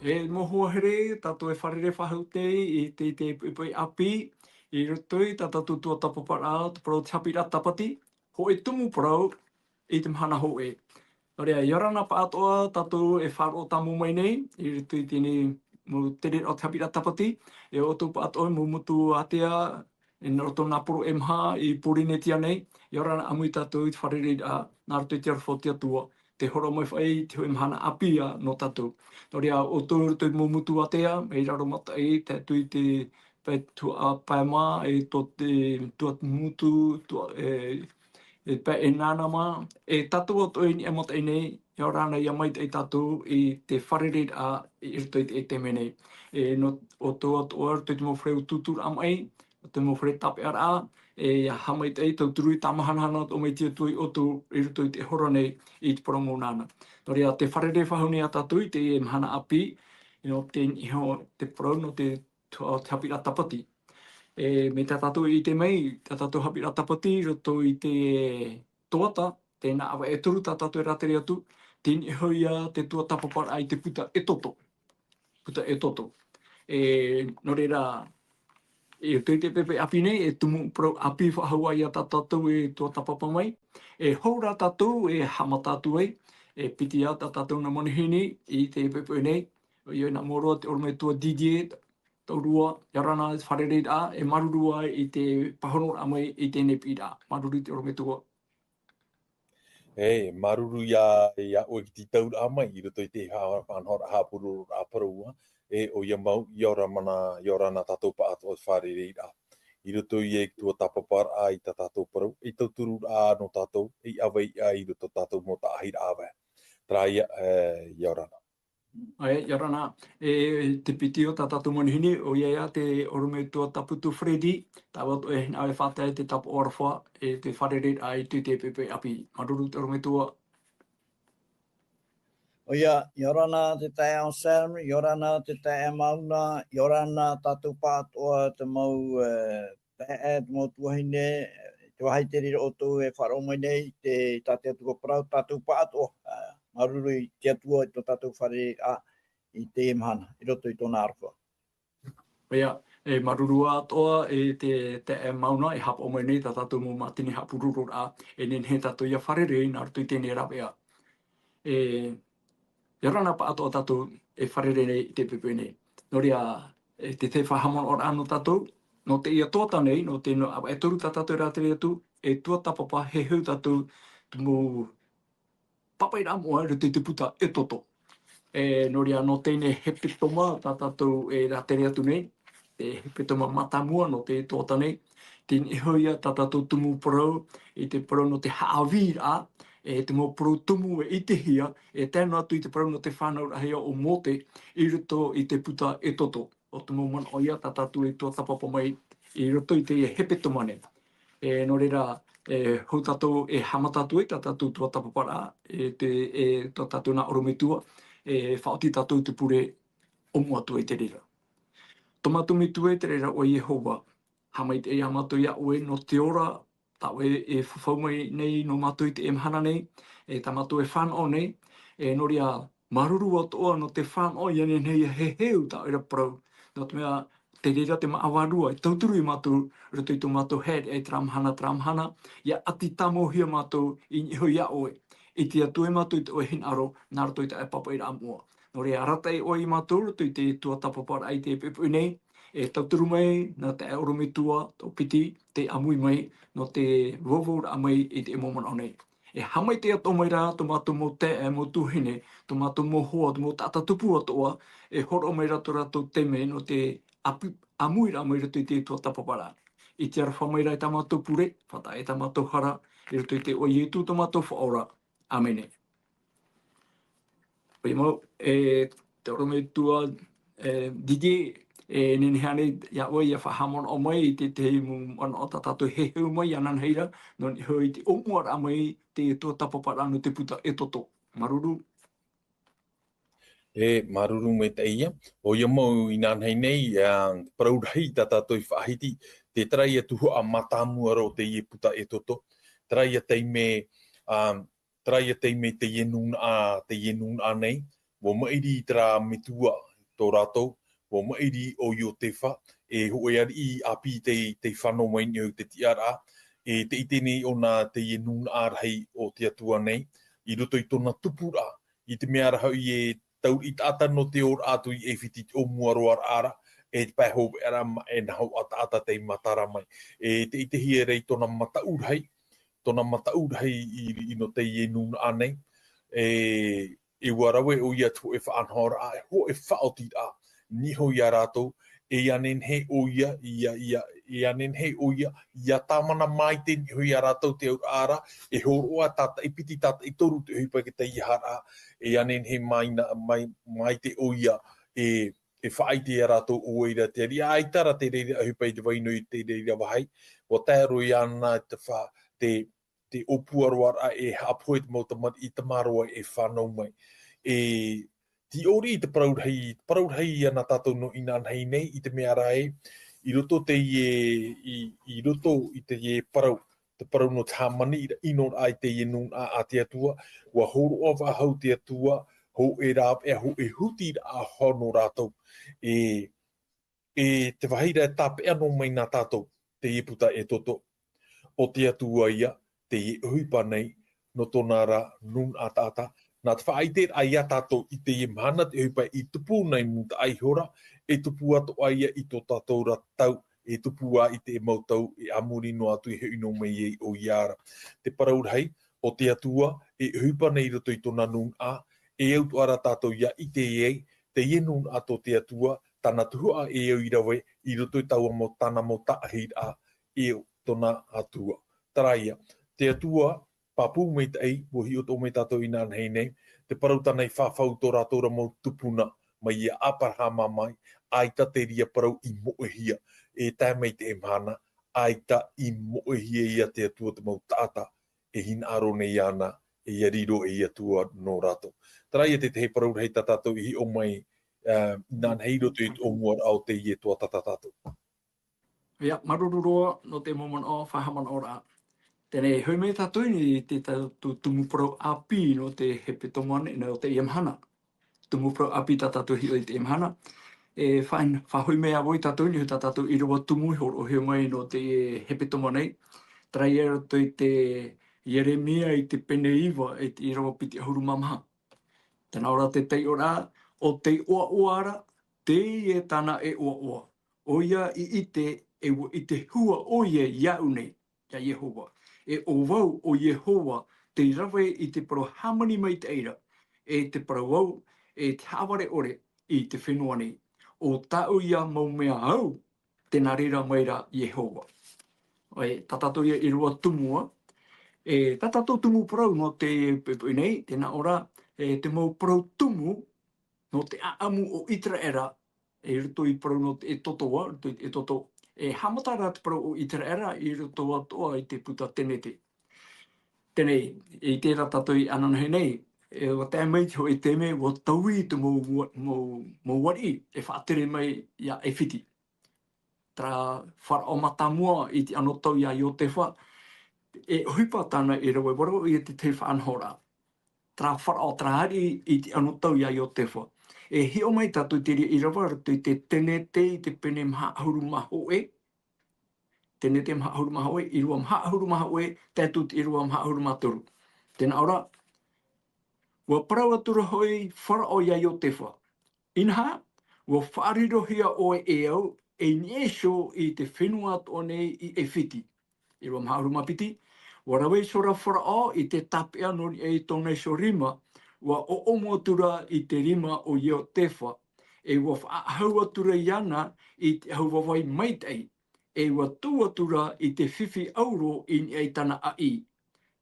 E moho here, tato e wharere whahau te i te api, i rutui, tato tua tapapara, parau tapira tapati, ho e tumu parau, i te mhana ho e. Rea, iorana pa atoa, tato e wharo tamu mai nei, i rutui tini mo tere o tapira tapati, e o tu pa atoa mo mutu atea, e naroto napuru emha, i purine tia nei, iorana amui tato i te wharere a naroto i te arwhotia tua, te horo mai whai, te hoi mhana apia no tato. Rea, o tōru te mo mutu atea, e raro mata e, te tui te tu a paema, e to te tua mutu, e pa e nana ma, e tatu o toi ni e mata e nei, e o rana ia mai te tatu i te wharere a i rito i te mene. E no, o tō atu o te mo whreu tutur am ai, o te mo whreu tape ar a, e hamai te tau turui tamahanahana o mei tia tui o tō i rito i te horo nei i te porongo nana. Rea, te wharere whahone a tatu i te mhana api, te iho te porau no te hapira tapati. Me te tatu i te mei, te tatu hapira tapati, roto i te toata, tēnā awa e turu tā tatu e rateri atu, tēni e hoia te tua tapapara ai te puta e toto. Puta e toto. No reira, e tui te pepe api nei, e tumu pro api whahaua i a tā tatu e tua tapapa mai, e houra tatu e hama tatu ei, e piti a tā tatu na monihini i te pepe nei, i oina moroa te orme tua DJ, taurua, iarana wharere a, e marurua i te pahono amai i tēnei pira, maruru te orme tua. Hei, maruru ia o ki te taur amai, i roto i te whanhora hapuru a parua, e o ia mau, i ora mana, i ora na tatou pa ato o wharere a. I roto i e tua tapapar a i ta tatou parau, i tau turu a no tatou, i awai a i roto tatou mo ta ahira awe. Tra ia, i ora na. Ai, iarana, te piti o tā tatu monihini, o ia te orume tua taputu Freddy, tāwa to e hina e whātai te tapu orwha, e te wharere ai tui te pepe api. Maruru te orume tua. O ia, iorana te tae on Sam, iorana te tae mauna, iorana tatu pātoa te mau tae te mau tuahine, te wahaiteri o tō e wharomai nei, te tate atu ko parau tatu pātoa. Maruru i te atua i tō tatu whare a i te emhana, i roto i tōna arwha. Ia, e maruru atoa e te mauna e hapa o mai nei, tā tatu mō matini hapururu a, e nen he tatu ia wharere i nā rutu i tēnei rawe a. Iarana pa atoa tatu e wharere nei i te pepe nei. No rea, te whahamon o anu tatu, no te ia tōta nei, no te no e turu tā tatu e rāteri atu, e tua tapapa he hu tatu tumu papai rā mua rutu i te puta e toto. No rea, no tēne he pitoma tā tatu e rāteri atu nei, te he pitoma matamua no te tōta nei, tēne e hoia tā tatu tumu parau, i te parau no te haawira, te mo parau tumu e ite hia, e tēnā atu i te parau no te whānau rahia o mote, i roto i te puta e toto. O te mo mana oia tā tatu e tua tapapa mai, i roto i te he pitoma nei. No reira, hau tātou e hama tātou e, tā tātou tua tapapara, tā tātou nā orometua, whaoti tātou te pure o mua tu e te reira. Tomatu mi tu e te reira o Yehova, hamai te e amatu ia oe no te ora, tau e whawhau mai nei no matu i te emhana nei, tamatu e whanau nei, no rea maruru atoa no te whanau i ane nei he heu tau ira parau, no te mea te reira te maawarua, i tauturu i matu, ruto i tu matu head e tramhana, ia ati tamo hia matu i niho ia oe. I te atu e matu i te oe hin aro, nā ruto i te e papa i rā mua. No rea rata i oe i matu, ruto i te tua tapapara ai te pepu nei, e tauturu mai, na te aurome tua, tō piti, te amui mai, no te wawura amai i te momona o nei. E hamai te ato mai rā, tō matu mō te e mō tuhine, tō matu mō hoa, tō mō tata tupu atoa, e horo mai rato te me no te amui rā mai rato i te tua tapapara. I te ara whamai rā i tamatu pure, whata e tamatu hara, i rato i te o ietu tamatu whaora. Amene. Pei mau, te orome tua Didi, nini hane ia oe ia whahamon o mai i te mu ana o tatatu he heu mai anan heira, no ni hoi te omuar a mai te tua tapapara no te puta e toto. Maruru. Maruru me te ia, o ia mau i nān hei nei, paraurahi tā tātou i whaahiti, te trai e tuho a matamua ro te ie puta e toto, trai e teime te ienun a nei, wo mairi i tera mitua tō rātou, o mairi o i o te wha, e hoe ari I api te whanau mai ni au te tiara, e te itene o nā te i nuna ārhei o te atua nei, I roto I tōna tupura, I te mea rahau I e tau I tata no te ora atu I e whiti o muaroar ara, e te pēho era e nahau ata te matara mai. E te itehi e rei tōna mataurhei I no te I e nuna anei, e warawe o ia tu e whaanhora a, e ho e whaoti a, niho ia rātou, e anen he o ia, e anen he o ia, ia tāmana mai te niho ia rātou te aura ara, e horoa tata, e piti tata, e toru te hupa ke te ihara, e anen he mai te o ia, e whaite ia rātou o eira te ari, ai tara te reira hupa I te wainu I te reira wahai, o tēro I ana te wha, te opuaroara e hapoe te mautamata I te maroa e whanau mai. E ti ori I te paraurhei ana tātou no ina anhei nei I te mea rae, I roto te I roto I te parau, te parau no te hamani I no ai te nun a te atua, wa horo o wahau te atua, ho e rāp e ho e huti a hono rātou. E te wahira e tāpe anō mai nā tātou, te puta e toto, o te atua ia, te huipa nei, no tōna rā, nun a tāta, nā te whaite ai a tātou I te mana te huipa I tupu nei muta ai hora, e tupu ato ai I tō tātou ratau, e tupu a I te mautau, e amuri no atu I hui no mei o iara. Te paraurhei, o te atua, e huipa nei roto I tōna nun a, e autu ara tātou ia I te ei, te nun a tō te atua, tāna tuhua e au I rawe, I roto I taua mo tāna mo taahir a, e tōna atua. Taraia, te atua, papu mei tei, wohi o tō mei tātou I nān hei nei, te parauta nei whawhau tō rātou mo tupuna, mai ia aparhama mai, aita te ria parau I moehia, e tā mei te emhana, aita I moehia ia te atua te mau tāta, e hin aro nei ana, e ia riro e ia tua no rātou. Taraia te te parau hei tātou I o mai, nān hei roto I o muar au te ie tua tātou. Ia, marururoa no te momon o whahaman ora. Tēnei hui mei tātou ni te tumuprau api no te hepe tomane no te iamhana. Tumuprau api tātou hi o te iamhana. E whahui mea voi tātou ni hui tātou I roa tumu horo he mai no te hepe tomane. Trai e roto I te Yeremia I te pene iwa I te roa piti ahuru mamaha. Tēnā ora te tei ora o te oa oara, te e tāna e oa oa. O ia I te hua o ia iau nei, ia Yehova. E o wau o Yehova te rawe I te parau hamani mai te eira. E te parau wau, e te haware ore I te whenua nei. O tau ia mau mea au, tēnā rira maira Yehova. Oi, tatatou ia I rua tumua. E tatatou tumu parau no te pepe nei, tēnā ora, e te mau parau tumu no te aamu o Israera, e ruto I parau no te totoa, e toto. E hamatara te parau o Israera I ruto atoa I te puta tenete. Tēnei, I tērā tātou I ananahe nei, e o te mai te hoi te me, o taui te mō wari, e whaatere mai ia e whiti. Tra whara o matamua I te anotau ia I o te wha, e huipa tāna e rawe waro I te te whaanhora. Tra whara o trahari I te anotau ia I o te wha. E hi o mai tātou te ria I rawa, rato I te tenete I te pene maha ahuru maho e, tenete maha ahuru maho e, I rua maha ahuru maho e, tētut I rua maha ahuru maturu. Tēnā ora, ua parau atura hoi whara o ia I o te wha. Inha, ua whaarirohia o e au, e niesho I te whenua ato nei I e whiti. I rua maha ahuru mapiti, ua rawe sora whara o I te tapea nori e tōnei so rima, ua o omo atura I te rima o ia o te wha, e ua whaahau atura I ana I te hauwawai maitei, e ua tū atura I te whiwhi auro I ni tana a I.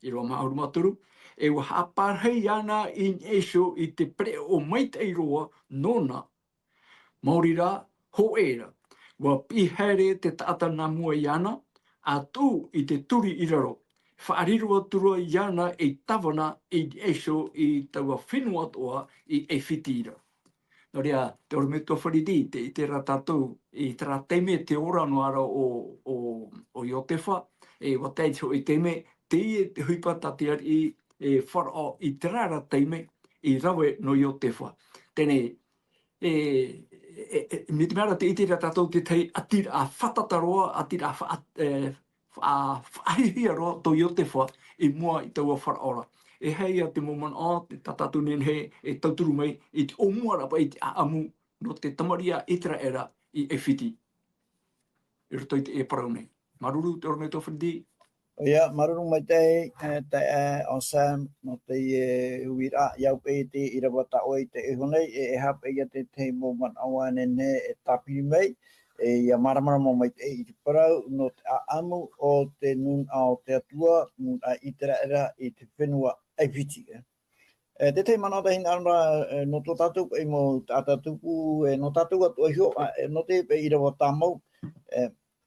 I roa mahauru maturu, e ua haparhei ana I esho I te pre o maitei roa nona. Mauri rā, ho era, ua pihere te taata nā mua I ana, a tū I te turi I raro. Whaariro atura I ana e tawana I esho I taua whenua atoa I e whitira. Nō rea, te ora me tō whariti, te I te ratatou, I te rateime te ora no ara o Iotefa, e watai te o teime, te I te huipa tati ari e whara o I te rara teime, I rawe no Iotefa. Tēnei, me te mera te iti ra tātou te tei ati a whatataroa, ati a whaahihia roa tō i o te wha I mua I taua wharaora. E hei a te moman o, te tatatu nen he, e tauturu mai, I te omua rapa I te aamu no te tamaria itra era I e whiti. I roto I te e parau nei. Maruru, te ormei tō whiti. Ia, maruru mai te on Sam, no te huira, iau pe te irawata oi te ihonei, e hape ia te te moman awa nene e tapiri mai, ia maramara mo mai te I te parau, no te aamu o te nun ao te atua, nun a itera era I te whenua aipiti. Te te mana tahin anra no tō tātou e mo tātatupu, no tātou atu aihio, no te pe irawata mau,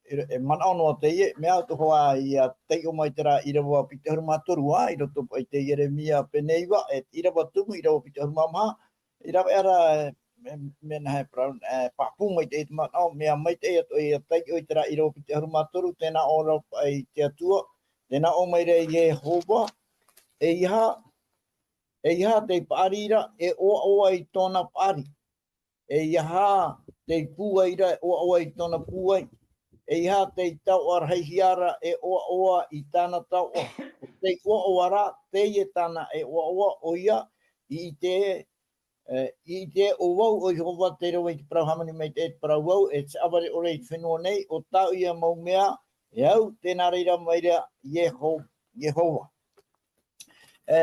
e mana ono te ie, mea to hoa ia te o mai tera irawa pite haruma torua, I roto ai te Jeremia peneiwa, e irawa tumu, irawa pite haruma maha, irawa era mena he praun, papu mai te mana o, mea mai te ato ia te o tera irawa pite haruma toru, tēnā ora ai te atua, tēnā o mai re Jehova, e iha te pārira, e oa I tōna pāri, e iha te pūaira, e oa I tōna pūai, e iha te tau arheihiara e oa I tāna tau o. Te oa te e tāna e oa o ia I te o wau o Jehova te rewa I te parauhamani mai te parau wau e te aware ore I whenua nei o tau ia mau mea e au tēnā reira mai rea Jehova.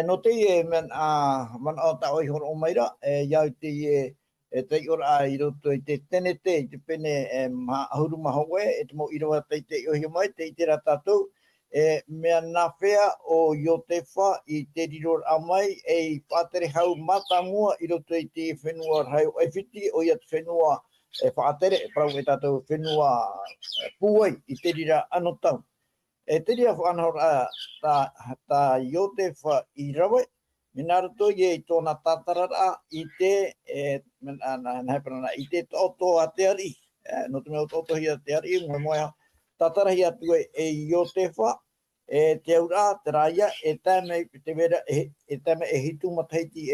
No te man o tau I horo o maira iau te te ora I roto I te tene I te pene ahuru mahoe, e te mo irawa te ohi mai, te I te ratatou, mea nā whea o Iotefa I te riror amai, e pātere hau matamua I roto I te whenua rhau aifiti, o ia te whenua whaatere, e parau e tātou whenua puai I te rira anotau. E te ria whanahora tā Iotefa I rawe, Mina rato I tōna tātarara I te I te toto a te ari. No te mea toto hi a te ari, moe tātarahi atu e Iotefa, te aura, te raia, e tāme te vera, e tāme e hitu mataiti,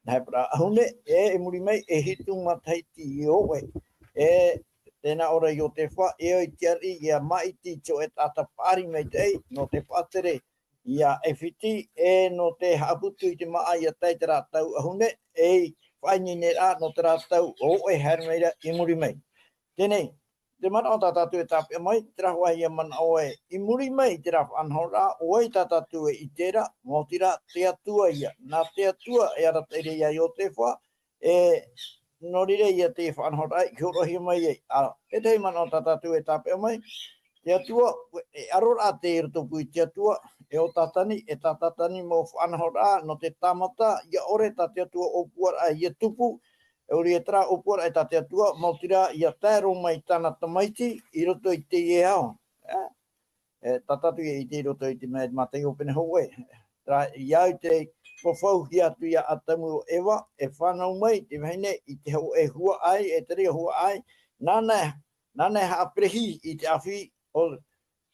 ahune, e muri mai, e hitu mataiti I oe. Tēnā ora Iotefa, e oi te ari, ia maiti tio e tāta pāri mai te ei, no te pātere, ia e whiti e no te haputu I te maa ia tei te rātau ahune e whainine rā no te rātau o e hermeira I muri mai. Tēnei, te mana o tātātu e tāpia mai, te rahua ia mana o e I muri mai te raha anhau rā, o e tātātu e I tērā, mō tira te atua ia. Nā te atua e ara te rea I o te wha, no rire ia te whanhau rā, I horohi mai e. E te mana o tātātu e tāpia mai, te atua, e arora te irtopu I te atua, e o tatani, e tatani mo whanahora no te tamata, ia ore ta te atua opuara ia tupu, e ori e tra opuara e ta te atua, mautira ia tēro mai tāna tamaiti, I roto I te ie ao. Tatatu I te roto I te mea matei opene houe. Iau te whawhau hi atu ia atamu o ewa, e whanau mai, te mehine, I te hau e hua ai, e te rea hua ai, nane haaprehi I te awhi o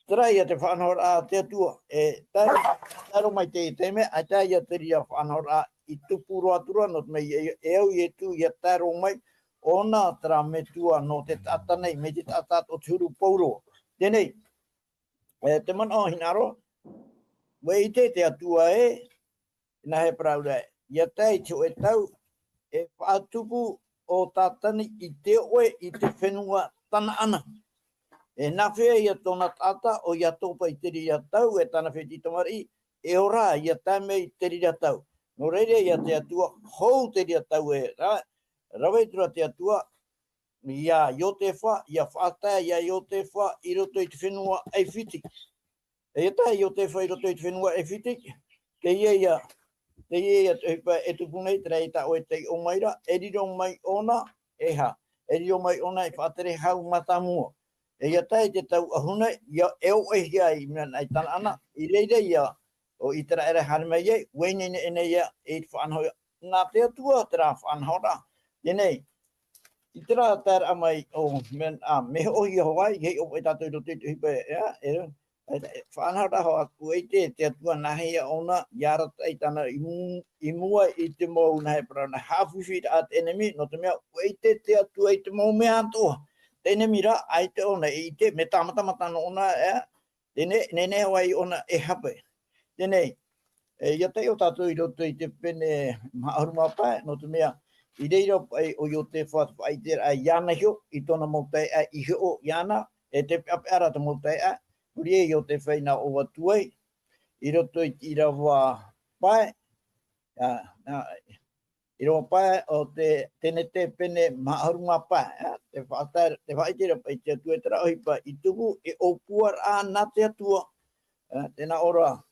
Trai ia te whanahora te atua, e taro mai te teme, a tai ia te ria whanahora I tupu roatura, no te mei e au I tu ia taro mai, ona tera me tua no te tatanei, me te tatat o turu pauro. Tēnei, te mana o hinaro, wei te atua na he praura, ia tai tio e tau, e whaatupu o tatani I te oe I te whenua tana ana. E nā whea ia tōna tata o ia tōpa I te rira tau, e tāna wheti tamari, e ora ia tāme I te rira tau. No reire ia te atua, hou te rira tau rawaitura te atua, ia Iotefa, ia whaatea ia Iotefa, I roto I te whenua aifiti. E tā Iotefa I roto I te whenua aifiti, te ia te hipa e tupunei, te rei tā oe te o maira, e riro mai ona, e ha, e riro mai ona I whaatere hau matamua. E ia tai te tau ahuna, ia eo e hia I mea nei tana ana, I reire ia o I tera ere harmei ei, weinene ene ia e te whanhau. Nā te atua te rā whanhau rā. Tēnei, I tera tēra amai o mehe ohi Hawaii, hei o e tātou rote te hipa Whanara hoa kueite te atua nahi ona yara taitana imua I te mau nahe parana hafuwhi at enemy no te mea kueite te atua I te mau mea antoa. Te enemy ra ai te ona I te me tamatamatana ona nene wai ona hape. Tēnei, ia tei o tātou I roto I te pene maaruma pae no te mea I reira pai o yo te whai te a iana hio I tona mautai a I hio iana te peara te mautai a Uri e o te whaina o watuai, I roto I tira wā pae, I roto pae o tene te pene maharunga pae, te whaitira pai te atua tera ohipa I tuku e opuar a nā te atua, tēnā ora.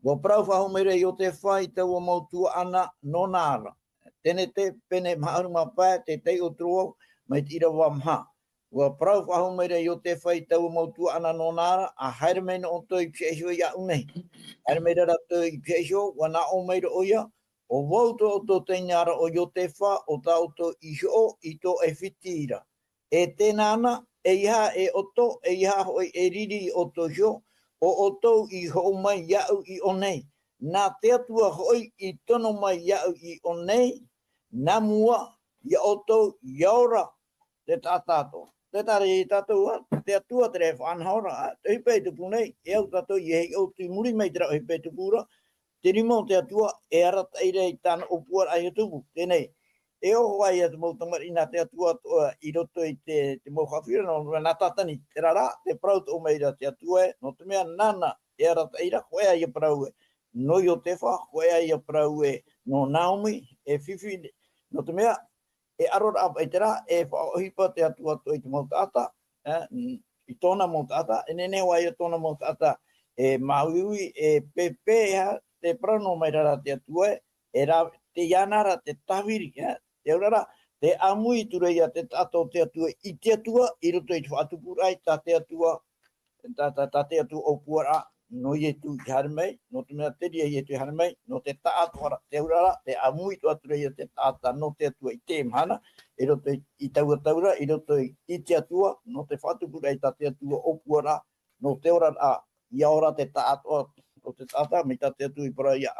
Wa prau whahomeire I o te whai tau o mautua ana no nāra. Tene te pene maharunga pae te tei o truo mai tira wā mha. Wa prau whahomeire I o te whai tau mautua ana no nāra, a haere meina o tō I pseisho I au nei. Haere meira rato I pseisho, wa nā o meira o ia, o wauto o tō te ngara o yo te wha, o tau tō I ho I tō e whitira. E tēnā ana, e iha e oto, e iha hoi e riri o tō hio, o oto I ho mai iau I o nei. Nā te atua hoi I tono mai iau I o nei, nā mua, I oto, iaora, te tātāto. Te tare I tātou te atua te re whanhaora, te hipei te punei, e au tātou I hei o tui muri mei te rau hipei te pūra, te rimo te atua e arata I rei tāna o puar ai tupu, tēnei. E oho ai atu mau tamari nā te atua I roto I te mau hawhira, no nā tātani te rara, te praut o meira te atua e, no te mea nana e arata I ra, koe ai a prau e, no I o te wha, koe ai a prau e, no Naomi, e whiwhi, no te mea, e arora apa I te rā, e whaohipa te atua I te mautata, I tōna mautata, e nene wai a tōna mautata, e mauiui, e pepea, te prano mai rara te atua, e rā, te ianara, te tawiri, te urara, te amui turei a te tato te atua, I te atua, I roto I te whaatupurai, ta te atua, ta te atua o puara, no I tu harmei, no te mea teria I tu harmei, no te taatoara, te urara, te amui tu aturei a te taata, no te atua I te mhana, I roto I taura, I roto I te atua, no te whaatupurai ta te atua o puara, no te ora a, ia ora te taatoa, o te taata, me ta te atua I para ia.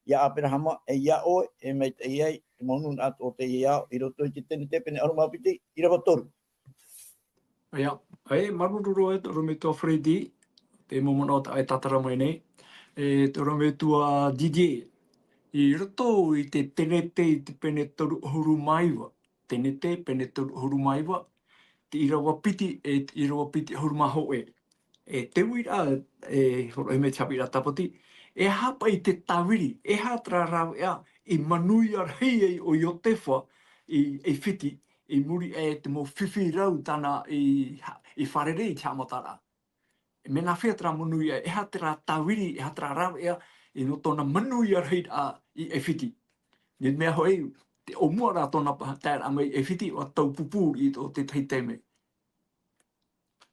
Ia apena hama, e ia oe, e mei te iei, te maunun ato o te iau, I roto I te tene tepene arumapiti, I rawa toru. Ia, marururo e toro me tua Freddy, te momona o te tatara mai nei, e toro me tua Didier, I roto I te tenete I te pene toru huru maiwa, tenete pene toru huru maiwa, te irawa piti e te irawa piti huru maho e te wira e horo me chapira tapoti, e hapa I te tawiri, e hatra rau ea, I manui ar hei o yo te wha, I whiti, I muri e te mo whiwhi rau tana I wharere I te amatara. Me nā whiatra manui e hatra tawiri, e hatra rau ea, I no tōna manui ar hei I whiti. Ni mea hoi, te o mua rā tōna tēra mai e whiti o tau pupuri o te teiteme.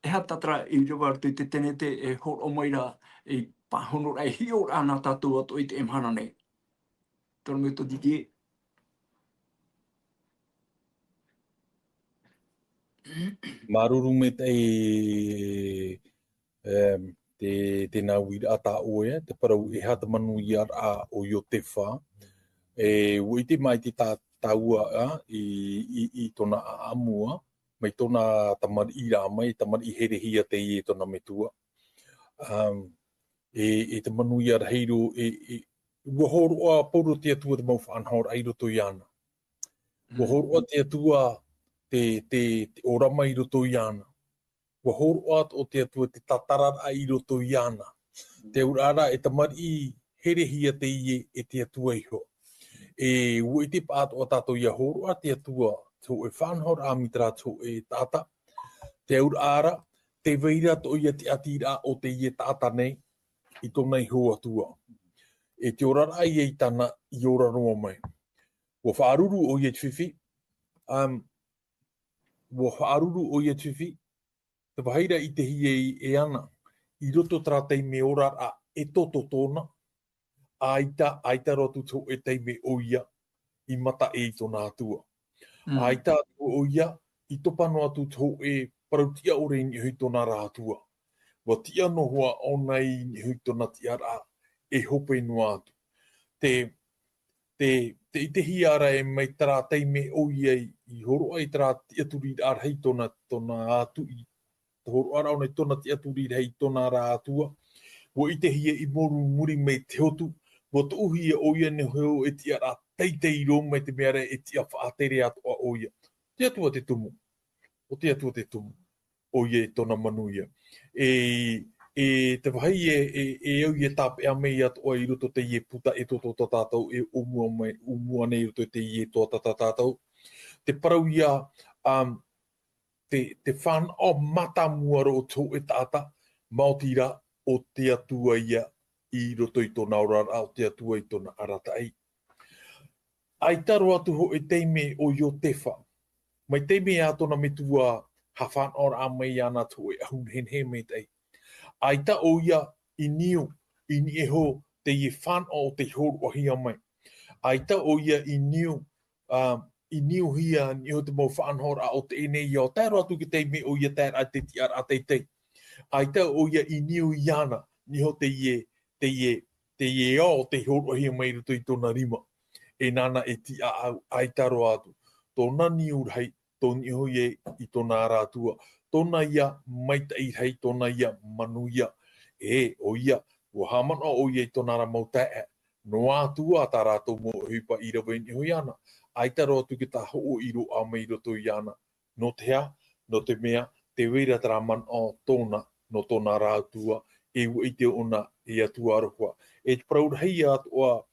E hatatra I rewa te tenete e hor o maira I pahonor ai hior ana tātou ato I te emhana nei. Tōna me tō Didier. Maruru me te nā wira ata oe, te parau e hata manu I a o yo te wha. E uite mai te tāua I tōna amua, mai tōna tamari I rā mai, tamari I here hia te I tōna metua. E te manu I ara heiro, ua horo a poro te atua te mau whanhaora ai roto I ana. Ua horo a te atua te orama I roto I ana. Ua horo a o te atua te tatarara I roto I ana. Te urara e tamari I here hia te I e te atua iho. E uite pa o tato ia horo a te atua tō e whanhaora a mitra tō e tata. Te urara, te veira tō ia te atira o te I e tata nei I tōna I hoa tua. E te orara ai e tana I ora roa mai. Ua whaaruru o ia twhiwhi. Ua whaaruru o ia twhiwhi. Te waheira I te hie e ana. I roto tratei me orara e toto tōna. Aita rotu tō e teime o ia I mata e I tōna atua. Aita o ia I topano atu tō e parautia o reini hui tōna rātua. wa tia no hua o nei ni hui tona tiara e hope no atu. Te te hiara e mai tara teime o iei I horo ai tara tia turi ar hei tona atu I horo ara o nei tona tia turi hei tona ra atua. Wo I te hia I moru muri mei te hotu. Wo tu uhi e oia ne heo e tia ra teitei ro mai te meare e tia whaatere atu a oia. Te atua te tumu. O te atua te tumu. Oia e tona manuia. Te wahai e au I e tape a mei atu o I roto te ie puta e toto tātou e umua nei roto te ie tō tātou. Te parau ia te whan o mata muaro o tō e tāta mautira o te atua ia I roto I tōna orara o te atua I tōna arata ai. Ai taro atu ho e teime o yo tefa. Mai teime a tōna metua hawhan ora a mai ana tō e ahun hen he me tei. Ai ta o ia I niu I ni e ho te I whan o te horo o hia mai. Ai ta o ia I niu hia ni ho te mo whan hora o te ene ia o taro atu ki teime o ia tēr a te tiar a te te. Ai ta o ia I niu iana ni ho te ie o te horo o hia mai ruto I tōna rima. E nana e ti a au ai taro atu. Tōna niu rei, tōna iho ie I tōna rātua. Tōna ia maita I rei, tōna ia manu ia. O ia, ua haman o ia I tōna ra mau tae. No ātua tā rātou mo huipa I rawa iho iana. Ai taro atu ki tā ho I ro a mai roto iana. No te hea, no te mea, te weira tara man o tōna, no tōna rātua. E ua I te ona e atua arohua. E te praurahei atua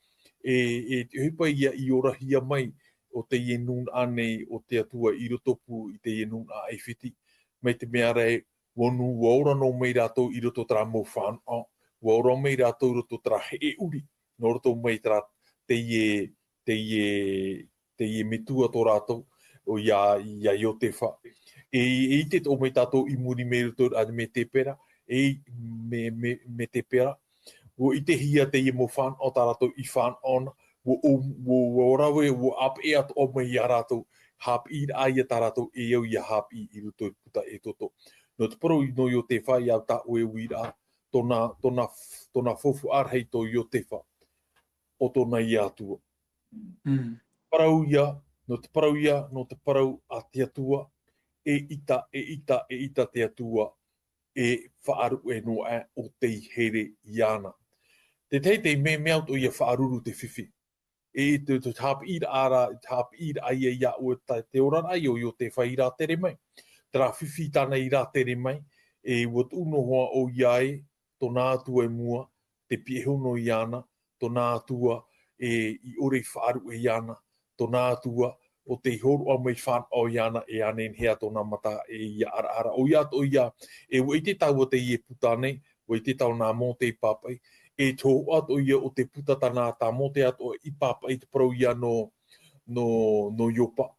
e te huipa ia I ora hia mai o te ie nun anei o te atua I rotopu I te ie nun a eifiti. Mei te mea rei, wonu waura no mei rātou I roto tara mo whan o. Waura mei rātou roto tara he uri. No roto mei tara te ie metua tō rātou o ia I te wha. E te o mei tātou I muri mei roto a me te pera. Me te pera. Wo I te hia te ie mo whan o tā rātou I whan ona. Wo rawe, wo ap e atu o mai a rātou. Hap I aia tā rātou e au ia hap I roto I puta e toto. No te paro I no yo te wha I au tā ue uira. Tōna fofu arhei tō yo te wha. O tōna I atua. Parau ia, no te parau a te atua. E ita te atua. E whaaru e noa o te here iana. Te teitei me meaut o ia whaaruru te whiwhi. E te hap ira ara, hap ira aia ia o te oran ai o te whaira tere mai. Tera whiwhi tāna I rā tere mai. E wat uno hoa o iai, tōna atua e mua, te piehono iana, tōna atua I ore whaaru e iana, tōna atua o te horo a mai whan o iana e anen hea tōna mata e ia ara. O ia to ia, e wai te tau o te ie putane, wai te tau nā mō te papai, e tō ato ia o te puta tana tā mō te ato I papai te parau ia no yopa.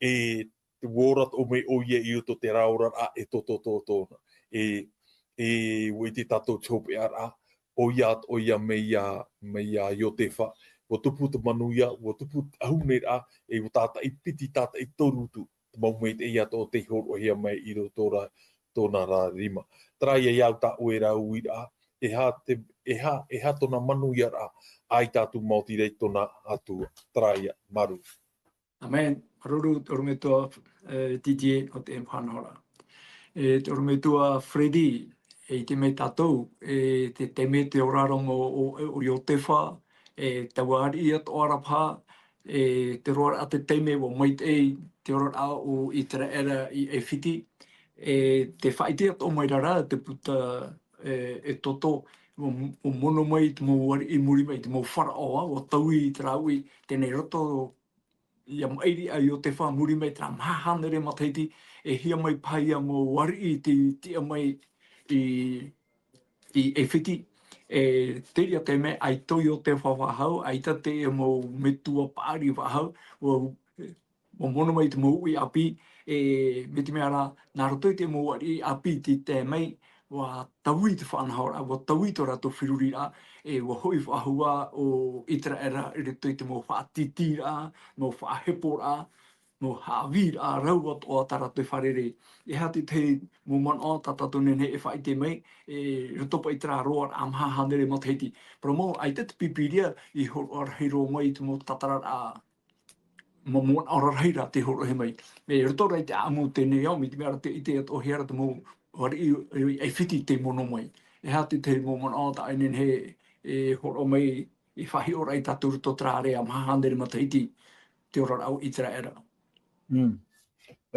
E te wōrat o mei o ia I uto te raura a e tōna. E wai te tato tōpe ara, o ia mei a yo te wha. Wa tupu te manuia, wa tupu ahune a, e wa tata I piti tata I torutu. Te mau mei te ia tō te horo o hia mai I roto tōna rā rima. Tara ia iau tā ue rā uira, e ha tōna manuia rā, ai tātu mauti rei tōna atua. Tara ia, maru. Amen. Maruru, te orumetua TJ o te whanhora. Te orumetua Freddy, e te mei tātou, te teme te orarongo o yo te wha, te wāri I ato arapā, te roa a te teime o mai te ora o I tera era I e whiti, te whaiti ato mai rara, te puta e toto, o mono mai, te mo wari I muri mai, te mo whara oa, o taui, te raui, tēnei roto, ia mairi ai o te wha muri mai, tera mahanere mataiti, e hia mai paia mo wari I te tia mai I e whiti. Teria te me, ai toi o te whawahau, ai ta te e mo metua pāri wahau, o mono mai te mo ui api, me te mea rā, nā roto I te mo wari api te mei, wa taui te whanahora, wa taui to rato whiruri rā, wa hoi whahua o itera era, I reto I te mo whaatiti rā, mo whahepo rā, no havi a rau o tara te wharere. E hati te muman o tatatu nene e whai te mei, e rutopa i tra roar am hahanere mo te hiti. Promo, ai te pipiria i hor hiro mai te mo tatara a muman ora reira te horo he mai. Me ruto rei te amu te ne au, mi te mea te ite at o heara te mo wari i whiti te mono mai. E hati te muman o ta ainen he e horo mai i whahi ora i tatu ruto tra rea am hahanere mo te hiti te ora au i tra era.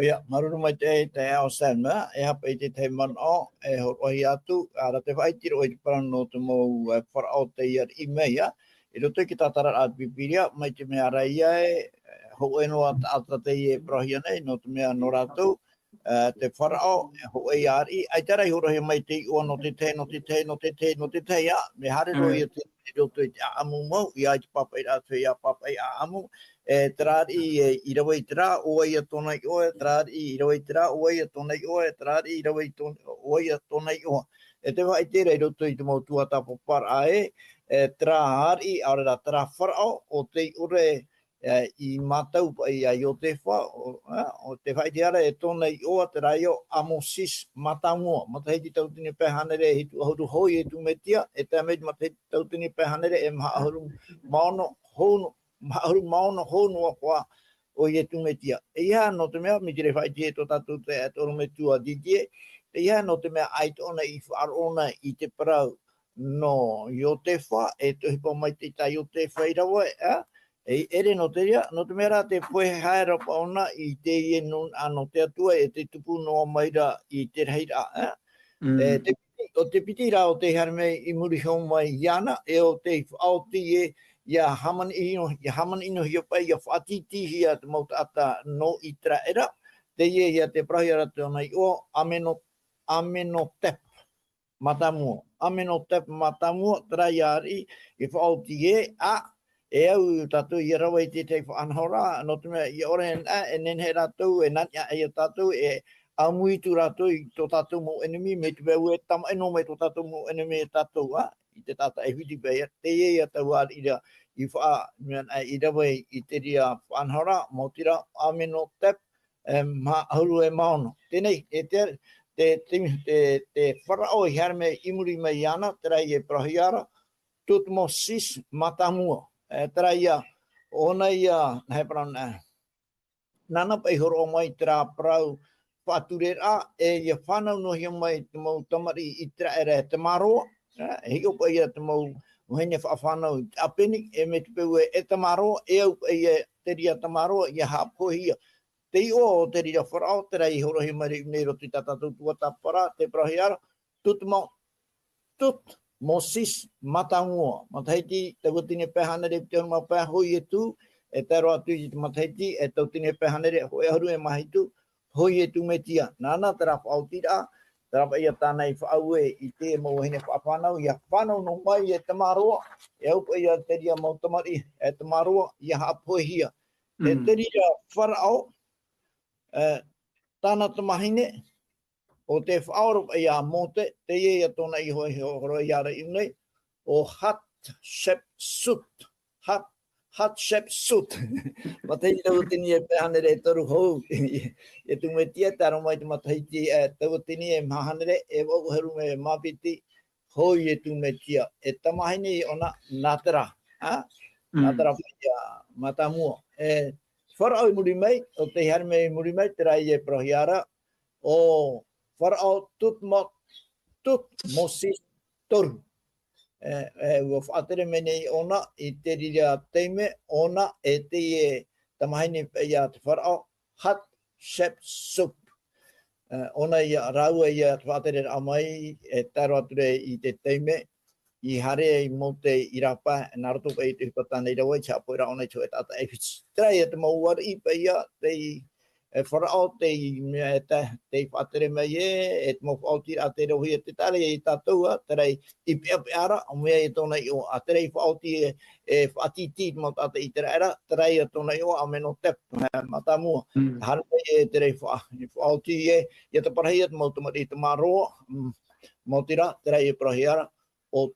Ia, maruru mai te ao Selma, e hapa i te man o, e hoi atu, ara te whaitiro i te parano te mou wharao te iar i meia, i roto ki tatara a pipiria, mai te mea raia e, ho eno ata te i e prohia nei, no te mea no rātou, te wharao, ho e ari, ai tera i horohe mai te ua no te te, no te te, no te te, no te te ia, me hare roi te roto i te amu mau, i ai te papai rātou i a papai a amu, trāri i rawa i tera, o ia tōna i oe, trāri i rawa i tera, o ia tōna i oe, trāri i rawa i o ia tōna i oe. E te wai tere i roto i te mau tuata popara e, trāri, aurera tra wharao, o te ure i matau i a o te wha, o te whai te ara e tōna i oa, te rai o amosis matamua. Matahiti tautini pehanere e hitu ahuru hoi e tumetia, e te ameti matahiti tautini pehanere e maha ahuru maono hono, mauru maono honua kwa o ye tumetia. E ia no te mea, mi tire whai te to tatu te atoro me tua didie, e ia no te mea aitona i whaarona i te parau no yo te wha, e to hipa mai te tai o te whairawa, e ere no te ria, no te mea rā te poe haera paona i te ie nun ano te atua, e te tupu noa maira i te reira, o te piti rā o te harme i muri hau mai iana, e o te whaoti e ia haman ino hio pai ia whaatiti hia te mauta ata no i tra era, te ia te prahi ara te ona i o Amenhotep matamua. Amenhotep matamua tra iari i whaoti e au tatu i rawa i te whaanhora, no te mea i oren e nenhe rātou e nania e tatu e amuitu rātou i tō tātou mo enemi, me te beu e tama eno me tō tātou mo enemi e tātou, i te tata e whiti bea, te ia tau ar i rea, i wha, i rawa i te ria whaanhora, mo tira Amenhotep, ma ahuru e maono. Tēnei, te wharao i harme imuri mai ana, te rai e prahiara, Tutmosis matamua. Tera ia, ona ia, hei parana, nana pai horo mai tera prau whaturera, e ia whanau no hia mai te mau tamari i tera ere te maroa, hio pai ia te mau uhene whanau apeni, e me te peu e te maroa, e au pai e te ria te maroa, ia hapohia. Te i o te ria wharao, tera i horo hia mai nei roti tatatu tua tapara, te prahiara, Tutmosis matamua. Matahiti, te wutine pehanere, te homa pehoi e tu, e tero atu i te matahiti, e tautine pehanere, hoi aharu e mahitu, hoi e tu metia. Nana, te rapa au tira, te rapa ia tānei whaue i te mau hene whaapanau, ia whanau no mai e te maroa, e upa ia te ria mautamari, e te maroa, ia hapohia. E te ria wharao, tāna tamahine, o te whaoro i a mote, te ia tōna i hoi horo i ara i nei, o Hatshepsut. Hatshepsut. Matahiti tawatini e pehanere e toru hou. E tu me tia taro mai te matahiti e tawatini e mahanere e wakuheru me mapiti hoi e tu me tia. E tamahine i ona natara. Natara whaia matamua. E wharao i muri mai, o te harme i muri mai, te rai e prohiara, o Wharao Tutmosis toru. Ua whaatere mene i ona, i te rira teime, ona e te e tamahine ia te wharao Hatshepsut. Ona ia raua ia te whaatere amai, e taro ature i te teime, i hare i mote i rapa, nā roto pa i te hupatana i rawa, i chapo i ra ona i tō e tata e which. Trai e te mauara i pa ia, te wharao te whatere mai e te mau whaotira a te rohi e te tare e tātua, te rei i pia piara, o mea e tōna i o, a te rei whaoti e whaatiti mau tata i te reira, te rei e tōna i o, Amenhotep, matamua, hara e te rei whaoti e, i te parahi e te mau tamari i te maroa, mau tira, te rei e parahiara, o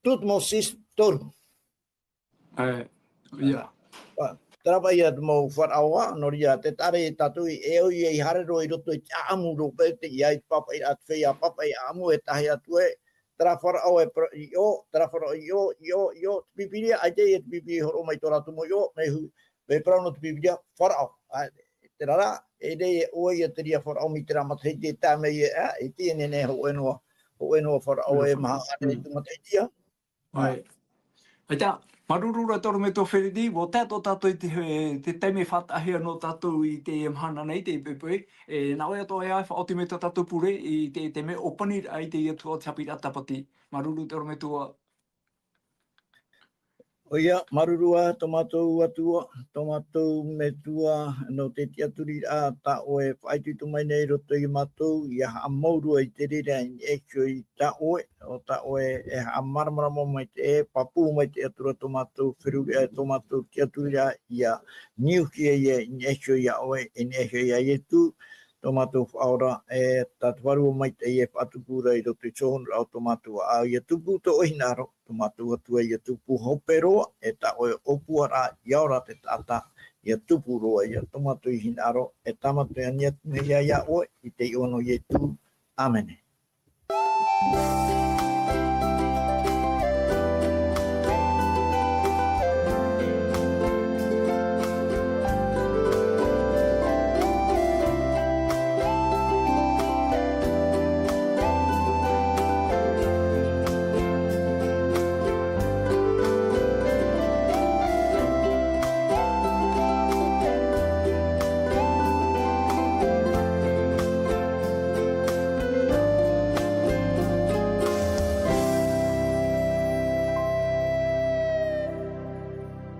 Tutmosis toru. Ia. Trapa ia mo wharawa, noria, te tare tatu i eo i harero i roto i amu rope te iai papa i atwhia papa i amu e tahi atue. Tra wharawa e yo, tra wharawa yo, pipiria, ai te e pipi horo mai tora tumo yo, me hu, me prano te pipiria, wharawa. Te rara, e rei e oe i a te ria wharawa mi te ramatei te tāme i e te nene ho enua wharawa e maha ane i tumatei tia. Ai. Ai tā, marurura toro me tō whiridi, wo tātou tātou i te teime whatahia no tātou i te mhana nei, te pepe, nā oia tō e ai whaoti me tō tātou pure i te me opani ai te ia tua te hapira tapati. Maruru toro me tō Oia, marurua, tomatou atua, tomatou me tua, no te tiaturi a ta oe whaitutu mai nei roto i matou, i a maurua i te rira i ekio i ta oe, o ta oe e a maramaramo mai te e, papu mai te atura tomatou, whiruri a tomatou tiaturi a i a niukia i a ekio i a oe, i ekio i a etu, tomatou whaora e tatuaru mai te e patupura i roto i tsohonu au tomatou a i a tupu to ohinaro, tomatou atua i a tupu hoperoa, e ta oe opuara i aora te tata i a tupu roa i a tomatou i hinaro, e tamatu i a niatu i a oe, i te iono i e tu, amene.